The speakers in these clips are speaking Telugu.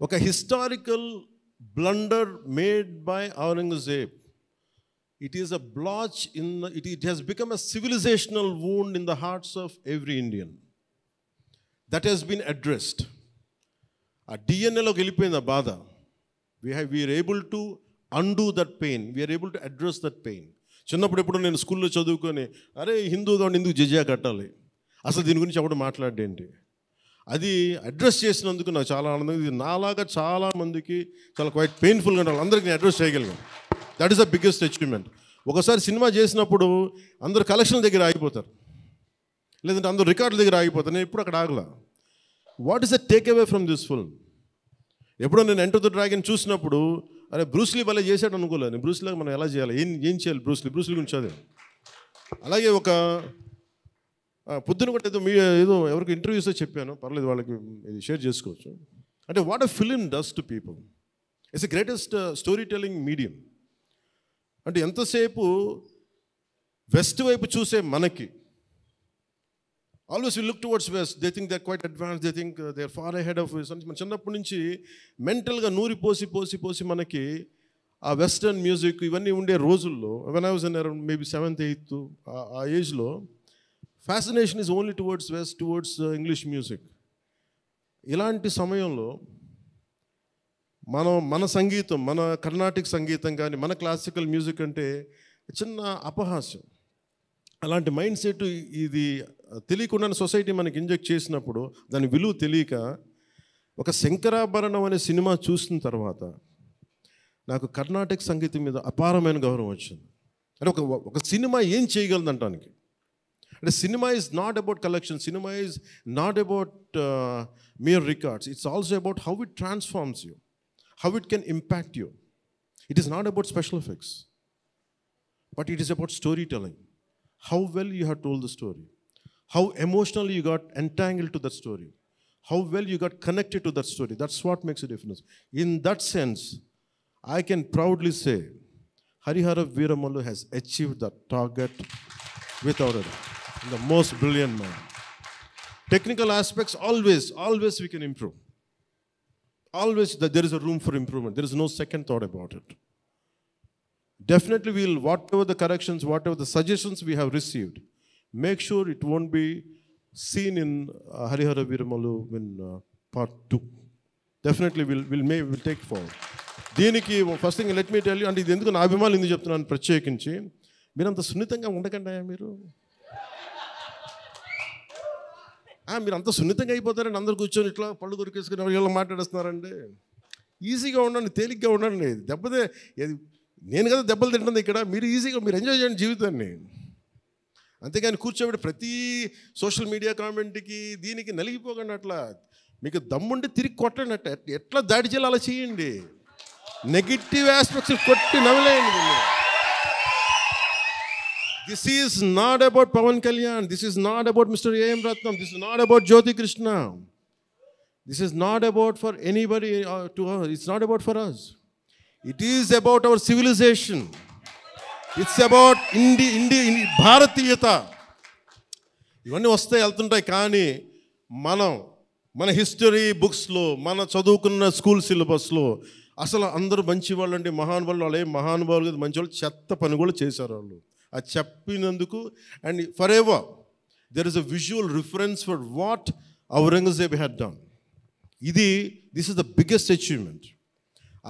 ఒక historical blunder made by Aurangzeb. It is a blotch in it has become a civilizational wound in the hearts of every Indian. That has been addressed. A DNA లోకి వెళ్ళిపోయింది ఆ బాధ. We are able to undo that pain. We are able to address that pain. చిన్నప్పుడు ఎప్పుడు నేను స్కూల్లో చదువుకొని అరే హిందూగా ఉండి ఎందుకు జిజియా కట్టాలి, అసలు దీని గురించి అప్పుడు మాట్లాడేంటి, అది అడ్రస్ చేసినందుకు నాకు చాలా ఆనందంగా. ఇది నాలాగా చాలామందికి చాలా క్వైట్ పెయిన్ఫుల్గా ఉండాలి. అందరికీ నేను అడ్రస్ చేయగలిగాను. That is the biggest achievement. ఒకసారి సినిమా చేసినప్పుడు అందరు కలెక్షన్ల దగ్గర ఆగిపోతారు, లేదంటే అందరు రికార్డుల దగ్గర ఆగిపోతారు. నేను ఎప్పుడు అక్కడ ఆగలా. What is the takeaway from this film? ఎప్పుడో నేను ఎంటర్ ద డ్రాగన్ చూసినప్పుడు అరే బ్రూస్లీ భలే చేశాడు అనుకోలేదు. బ్రూస్లీగా మనం ఎలా చేయాలి, ఏం చేయాలి, బ్రూస్లీ గురించి చదివాను. అలాగే ఒక పొద్దున కూడా ఏదో ఎవరికి ఇంటర్వ్యూస్లో చెప్పాను, పర్లేదు వాళ్ళకి ఇది షేర్ చేసుకోవచ్చు. అంటే what a film does to people. It's the greatest story telling medium. అంటే ఎంతసేపు వెస్ట్ వైపు చూసే మనకి always we look towards west. They think they are quite advance, they think they are far ahead of us. మన చిన్నప్పటి నుంచి మెంటల్గా నూరి పోసి మనకి ఆ వెస్టర్న్ మ్యూజిక్ ఇవన్నీ ఉండే రోజుల్లో, when I was in around maybe 7th 8th ఆ ఏజ్లో fascination is only towards west, towards English music. ఇలాంటి సమయంలో మన సంగీతం, మన కర్ణాటిక్ సంగీతం కానీ మన క్లాసికల్ మ్యూజిక్ అంటే చిన్న అపహాస్యం. అలాంటి మైండ్ సెట్ ఇది తెలియకుండా సొసైటీ మనకి ఇంజెక్ట్ చేసినప్పుడు దాని విలువ తెలియక ఒక శంకరాభరణం అనే సినిమా చూసిన తర్వాత నాకు కర్ణాటక సంగీతం మీద అపారమైన గౌరవం వచ్చింది. అంటే ఒక సినిమా ఏం చేయగలదంటానికి. అంటే cinema is not about collection, cinema is not about mere records. It's also about how it transforms you, how it can impact you. It is not about special effects, but it is about storytelling. How well you have told the story, how emotionally you got entangled to that story, how well you got connected to that story. That's what makes a difference. In that sense, I can proudly say Harihara Veeramallu has achieved that target without a doubt. The most brilliant man. Technical aspects, always we can improve. Always there is a room for improvement. There is no second thought about it. Definitely we'll, whatever the corrections, whatever the suggestions we have received, make sure it won't be seen in Harihara Veeramallu in part 2. Definitely we'll take forward. దీనికి first thing let me tell you, అంటే ఇది ఎందుకు నా అభిమానులు ఎందుకు చెప్తున్నాను ప్రత్యేకించి, మీరంత సున్నితంగా ఉండకండి. మీరు అంత సున్నితంగా అయిపోతారండి. అందరు కూర్చొని ఇట్లా పళ్ళు కొరికేసుకుని వీళ్ళు మాట్లాడేస్తున్నారండి. ఈజీగా ఉండండి, తేలిగ్గా ఉండండి. నేను కదా దెబ్బలు తింటుంది ఇక్కడ, మీరు ఈజీగా మీరు ఎంజాయ్ చేయండి జీవితాన్ని. అంతేగాని కూర్చోబెట్టి ప్రతి సోషల్ మీడియా కామెంట్కి దీనికి నలిగిపోకండి. అట్లా మీకు దమ్ముండి తిరిగి కొట్టండి. ఎట్లా దాడి చేయాలి అలా చేయండి. నెగిటివ్ ఆస్పెక్ట్స్ కొట్టి నవ్వలేయండి. This is not about Pawan Kalyan. This is not about Mr. A.M. Ratnam. This is not about Jyoti Krishna. This is not about for anybody to us. It's not about for us. It is about our civilization. It's about భారతీయత. ఇవన్నీ వస్తాయి వెళ్తుంటాయి, కానీ మన హిస్టరీ బుక్స్లో, మన చదువుకున్న స్కూల్ సిలబస్లో అసలు అందరూ మంచి వాళ్ళు అంటే మహానుభావులు, వాళ్ళు ఏం మహానుభావులు కదా, మంచి వాళ్ళు చెత్త పని కూడా చేశారు వాళ్ళు. అది చెప్పినందుకు and for ever there is a visual reference for what Aurangzeb had done. This is the biggest achievement.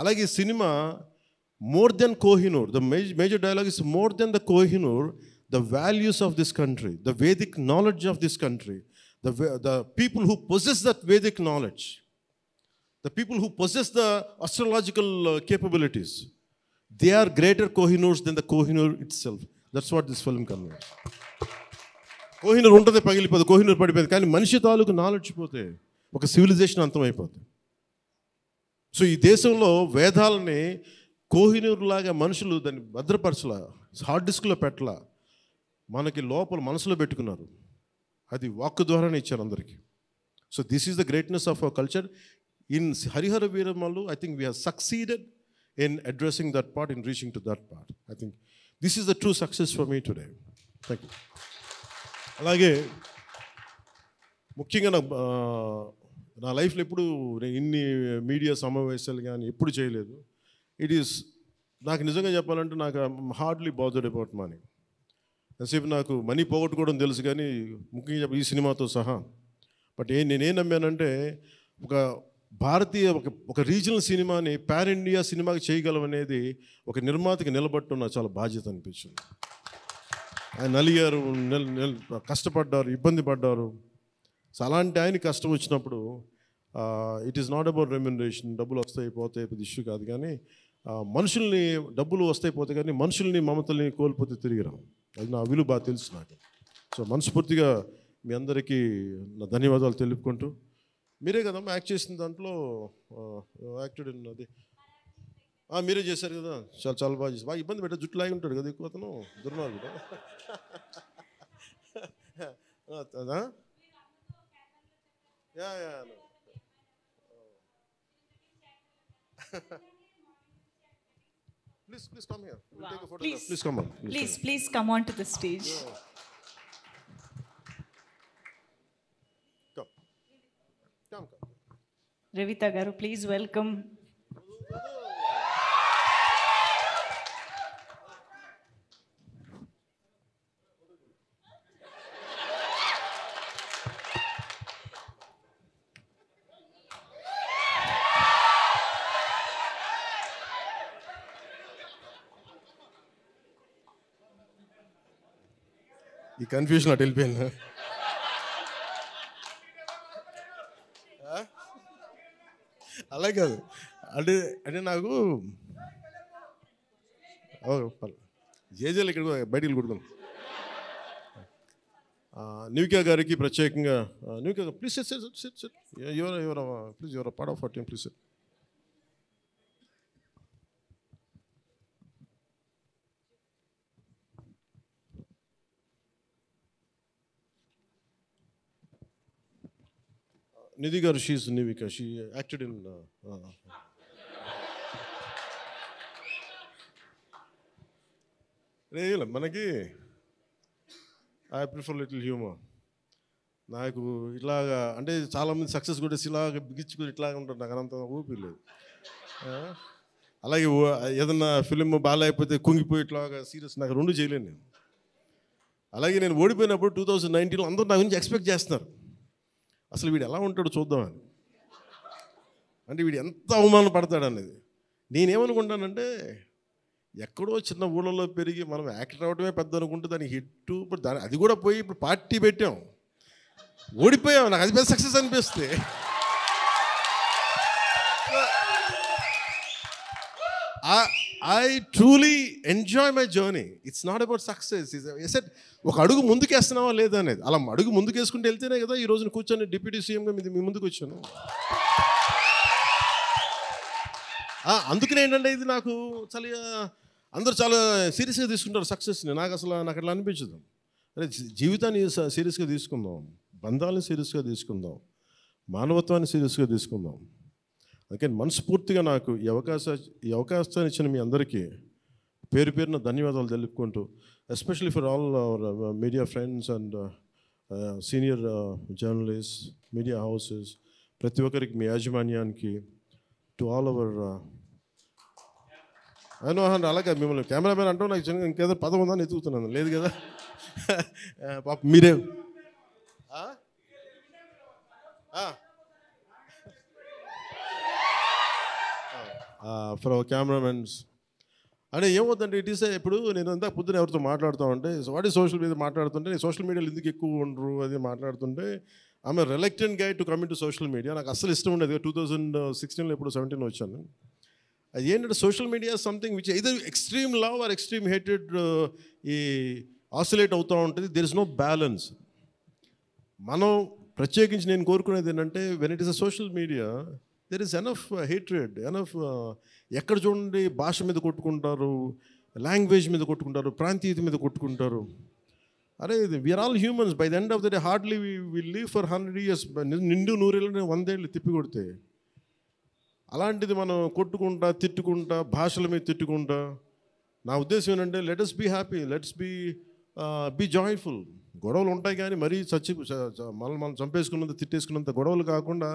అలాగే ఈ cinema more than Kohinoor, the major dialogue is more than the Kohinoor, the values of this country, the Vedic knowledge of this country, the people who possess that Vedic knowledge, the people who possess the astrological capabilities, they are greater Kohinoors than the Kohinoor itself. That's what this film conveys. Kohinoor untade pagilipadu, Kohinoor padipoyadu, కానీ మనిషి తాలూకు నాలెడ్జ్ పోతే ఒక సివిలైజేషన్ అంతమైపోతుంది. సో ఈ దేశంలో వేదాలని కోహినూర్ లాగా మనుషులు దాన్ని భద్రపరచలా, హార్డ్ డిస్క్లో పెట్టలా, మనకి లోపల మనసులో పెట్టుకున్నారు. అది వాక్కు ద్వారానే ఇచ్చారు అందరికీ. So this is the greatness of our culture. In Harihara Veeramallu, I think we have succeeded in addressing that part, in reaching to that part. I think this is the true success for me today. Thank you. అలాగే ముఖ్యంగా నా లైఫ్లో ఎప్పుడు ఇన్ని మీడియా సమావేశాలు కానీ ఎప్పుడు చేయలేదు. ఇట్ ఈస్ నాకు నిజంగా చెప్పాలంటే నాకు హార్డ్లీ బాదర్డ్ అబౌట్ మనీ. ఎంతసేపు నాకు మనీ పోగొట్టుకోవడం తెలుసు కానీ ముఖ్యంగా చెప్పి ఈ సినిమాతో సహా. బట్ నేనేం నమ్మానంటే ఒక భారతీయ ఒక రీజనల్ సినిమాని పాన్ ఇండియా సినిమాకి చేయగలం అనేది ఒక నిర్మాతకి నిలబట్టడం నాకు చాలా బాధ్యత అనిపించింది. ఆయన నలిగారు, కష్టపడ్డారు, ఇబ్బంది పడ్డారు. సో అలాంటి ఆయన కష్టం వచ్చినప్పుడు it is not about remuneration. డబ్బులు వస్తాయి పోతాయి పెద్ద ఇష్యూ కాదు, కానీ మనుషుల్ని డబ్బులు వస్తాయి పోతాయి కానీ మనుషుల్ని మమతల్ని కోల్పోతే తిరిగి రావు. అది నా విలువ బాగా తెలుసు నాకు. సో మనస్ఫూర్తిగా మీ అందరికీ నా ధన్యవాదాలు తెలుపుకుంటూ, మీరే కదమ్మా యాక్ట్ చేసిన దాంట్లో యాక్టెడ్ ఉన్నది మీరే చేశారు కదా, చాలా చాలా బాగా చేశారు. బాగా ఇబ్బంది పెట్టా, జుట్టు లాగి ఉంటాడు కదా ఎక్కువ అతను, దుర్మార్గుడు. Please come here. We'll take a photograph. Please come on. Please come on to the stage. Come. Revita garu, please welcome. ఈ కన్ఫ్యూజన్ అటు వెళ్ళిపోయింది. అలా కాదు అంటే నాకు జేజేలు ఇక్కడ బయటికి కొడుకున్నాం. న్యూకియా గారికి ప్రత్యేకంగా, న్యూకియా please please your part of our team, please. Nidhi garu, షీఈ్ నివికా, షీ యాక్టెడ్ ఇన్ మనకి ఐ ప్రిఫర్ లిటిల్ హ్యూమర్. నాకు ఇట్లాగా అంటే చాలామంది సక్సెస్ కూడా ఇలాగ బిగించుకుని ఇట్లాగా ఉంటారు, నాకు అనంత ఊపిరి లేదు. అలాగే ఏదన్నా ఫిలిం బాగాలేకపోతే కుంగిపోయి ఇట్లాగా సీరియస్, నాకు రెండు చేయలేను నేను. అలాగే నేను ఓడిపోయినప్పుడు 2019లో అందరూ నా గురించి ఎక్స్పెక్ట్ చేస్తున్నారు, అసలు వీడు ఎలా ఉంటాడో చూద్దామని, అంటే వీడు ఎంత అవమానం పడతాడు అనేది. నేనేమనుకుంటానంటే ఎక్కడో చిన్న ఊళ్ళలో పెరిగి మనం యాక్టర్ అవ్వడమే పెద్ద అనుకుంటే దానికి హిట్, ఇప్పుడు అది కూడా పోయి ఇప్పుడు పార్టీ పెట్టాం, ఓడిపోయాం, నాకు అది పెద్ద సక్సెస్ అనిపిస్తే. I truly enjoy my journey. It's not about success. I said, ఒక అడుగు ముందుకేస్తున్నావా లేదా అనేది. అలా అడుగు ముందుకేసుకుంటూ వెళ్తేనే కదా ఈ రోజున కూర్చొని డిప్యూటీ సీఎంగా మీ ముందుకు వచ్చాను. అందుకనే ఏంటంటే ఇది నాకు చాలా అందరూ చాలా సీరియస్గా తీసుకుంటారు సక్సెస్ని. నాకు అట్లా అనిపించదు. అరే జీవితాన్ని సీరియస్గా తీసుకుందాం, బంధాలను సీరియస్గా తీసుకుందాం, మానవత్వాన్ని సీరియస్గా తీసుకుందాం. అందుకని మనస్ఫూర్తిగా నాకు ఈ అవకాశాన్ని ఇచ్చిన మీ అందరికీ పేరు పేరున ధన్యవాదాలు తెలుపుకుంటూ, especially for all our media friends and senior journalist, media houses, ప్రతి ఒక్కరికి, మీ యాజమాన్యానికి, టు ఆల్ అవర్ అలాగే మిమ్మల్ని కెమెరామెన్ అంటూ నాకు ఇంకేదో పదం ఉందని ఎత్తుకుతున్నాను, లేదు కదా పాప మీరే ఫర్ అవర్ కెమెరామెన్స్. అంటే ఏమవుతుందంటే ఇట్ ఈస్ ఇప్పుడు నేను అంతా పొద్దున ఎవరితో మాట్లాడుతూ ఉంటే వాటి సోషల్ మీడియా మాట్లాడుతుంటే, నేను సోషల్ మీడియాలో ఎందుకు ఎక్కువ ఉండరు అది మాట్లాడుతుంటే, ఆమె reluctant guy to come in to social media. నాకు అస్సలు ఇష్టం ఉండేది. 2016లో ఇప్పుడు 17 వచ్చాను. అది ఏంటంటే social media something which either extreme love or extreme hated ఈ ఆసిలేట్ అవుతూ ఉంటుంది. There is no balance. మనం ప్రత్యేకించి నేను కోరుకునేది ఏంటంటే, when it is a social media there is enough hatred, enough ఎక్కడ చూడండి భాష మీద కొట్టుకుంటారు, లాంగ్వేజ్ మీద కొట్టుకుంటారు, ప్రాంతీయత మీద కొట్టుకుంటారు. అరే we are all humans. By the end of the day hardly will live for 100 years. నిండు 100 ఏళ్ళని 100 ఏళ్ళు తిప్పి కొడితే, అలాంటిది మనం కొట్టుకుంటా తిట్టుకుంటా భాషల మీద తిట్టుకుంటా, నా ఉద్దేశం ఏంటంటే let us be happy, let's be joyful. గొడవలు ఉంటాయి కానీ మరీ మనం చంపేసుకున్నంత తిట్టేసుకున్నంత గొడవలు కాకుండా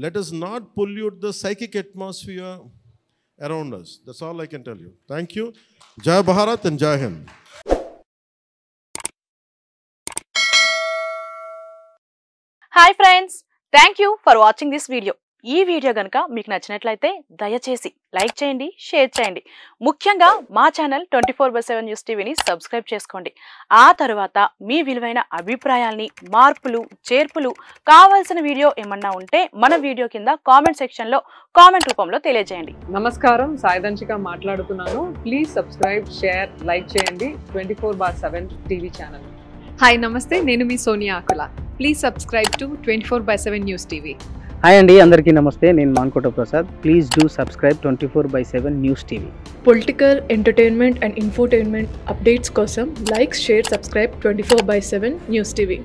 let us not pollute the psychic atmosphere around us. That's all I can tell you. Thank you. Jai Bharat and Jai Hind. Hi friends, thank you for watching this video. ఈ వీడియో గనుక మీకు నచ్చినట్లయితే దయచేసి లైక్ చేయండి, షేర్ చేయండి. ముఖ్యంగా మా ఛానల్ 24/7 న్యూస్ టీవీని సబ్స్క్రైబ్ చేసుకోండి. ఆ తర్వాత మీ విలువైన అభిప్రాయాల్ని, మార్పులు, చేర్పులు, కావాల్సిన వీడియో ఏమన్నా ఉంటే మన వీడియో కింద కామెంట్ సెక్షన్లో కామెంట్ రూపంలో తెలియజేయండి. నమస్కారం, సాయిదంచిక మాట్లాడుతున్నాను. ప్లీజ్ సబ్స్క్రైబ్, షేర్, లైక్ చేయండి 24/7 టీవీ ఛానల్. హాయ్ నమస్తే, నేను మీ Sonia Akula. Please subscribe to 24/7 news TV. Hi అండి, అందరికీ నమస్తే. నేను Mankota Prasad. Please do subscribe 24/7 news TV. Political, entertainment and infotainment updates కోసం like, share, subscribe 24/7 news TV.